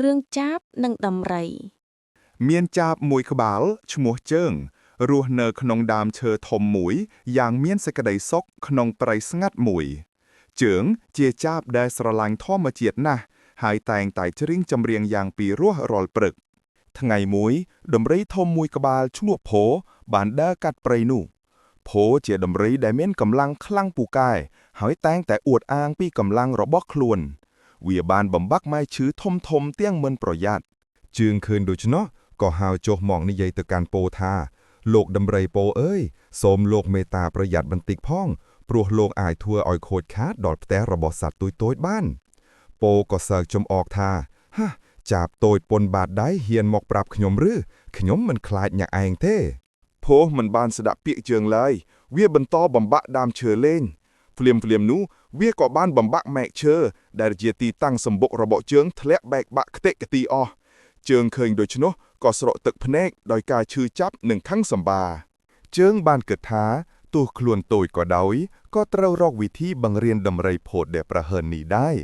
រឿងចាបនិងដំរី មានចាបមួយក្បាលឈ្មោះជើងរស់នៅក្នុងដើមឈើធំមួយយ៉ាងមានសេចក្តីសុខក្នុងព្រៃស្ងាត់មួយជើងជាចាបដែលស្រឡាញ់ធម្មជាតិណាស់ហើយតែងតែច្រៀងចម្រៀងយ៉ាងពីរោះរាល់ព្រឹកថ្ងៃមួយដំរីធំមួយក្បាលឈ្មោះភោបានដើរកាត់ព្រៃនោះភោជាដំរីដែលមានកម្លាំងខ្លាំងពូកែហើយតែងតែអួតអាងពីកម្លាំងរបស់ខ្លួនវាបានបំបាក់ម៉ែឈឺធំទាំងមិនប្រយ័ត្នជើងឃើញដូច្នោះក៏ហៅចុះមកនិយាយទៅកាន់ពោថាលោកដំរីពោអើយសូមលោកមេត្តាប្រយ័ត្នបន្តិចផងព្រោះលោកអាចធ្វើឲ្យខូចខាតដល់ផ្ទះរបស់សត្វតូចបានពោក៏សើចចំអកថាហាចាបតូចពន់បាតដៃហ៊ានមកប្រាប់ខ្ញុំឬខ្ញុំមិនខ្លាចអ្នកឯងទេភោមិនបានស្ដាប់ពាក្យជើងឡើយវាបន្តបំបាក់ដើមឈើលេងភ្លាមនោះវាក៏បានបំបាក់មែកឈើដែលជាទីតាំងសម្បុករបស់ជើងធ្លាក់បែកបាក់ខ្ទេចខ្ទីអស់ជើងឃើញដូច្នោះក៏ស្រក់ទឹកភ្នែកដោយការឈឺចាប់និងខឹងសម្បាជើងបានគិតថាទោះខ្លួនតូចក៏ដោយក៏ត្រូវរកវិធីបង្រៀនដំរីផូតដែលប្រហើននេះដែរ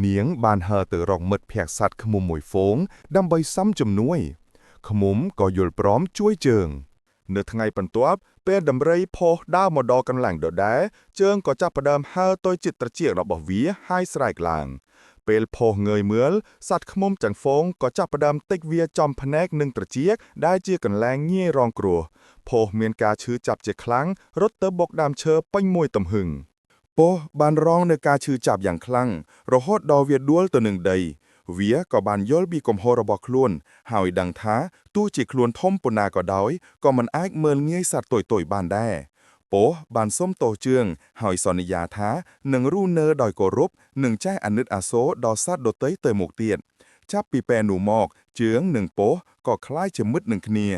នាងបានហើរទៅរកមិត្តភក្តិសត្វឃ្មុំមួយហ្វូងដើម្បីសុំជំនួយឃ្មុំក៏យល់ព្រមជួយជើងនៅថ្ងៃបន្ទាប់ពេលដំរីផុសដើរមកដល់កន្លែងដដែលជើងក៏ចាប់ផ្ដើមហើរទៅជិតត្រចៀករបស់វាហើយស្រែកឡើងពេលផុសងើយមើលសត្វឃ្មុំទាំងហ្វូងក៏ចាប់ផ្ដើមតិចវាចំភ្នែកនឹងត្រចៀកដែលជាកន្លែងងាយរងគ្រោះផុសមានការឈឺចាប់ជាខ្លាំងរត់ទៅបុកដើមឈើពេញមួយទំហឹងពោះបានរងនឹងការឈឺចាប់យ៉ាងខ្លាំងរហូតដល់វាដួលទៅនឹងដីវាក៏បានយល់ពីកំហុសរបស់ខ្លួនហើយដឹងថាទោះជាខ្លួនធំប៉ុណ្ណាក៏ដោយក៏មិនអាចមើលងាយសត្វតូចបានដែរពោះបានសុំទោសជើងហើយសន្យាថានឹងរស់នៅដោយគោរពនិងចេះអាណិតអាសូរដល់សត្វដទៃទៅមុខទៀតចាប់ពីពេលនោះមកជើងនិងពោះក៏ក្លាយជាមិត្តនឹងគ្នា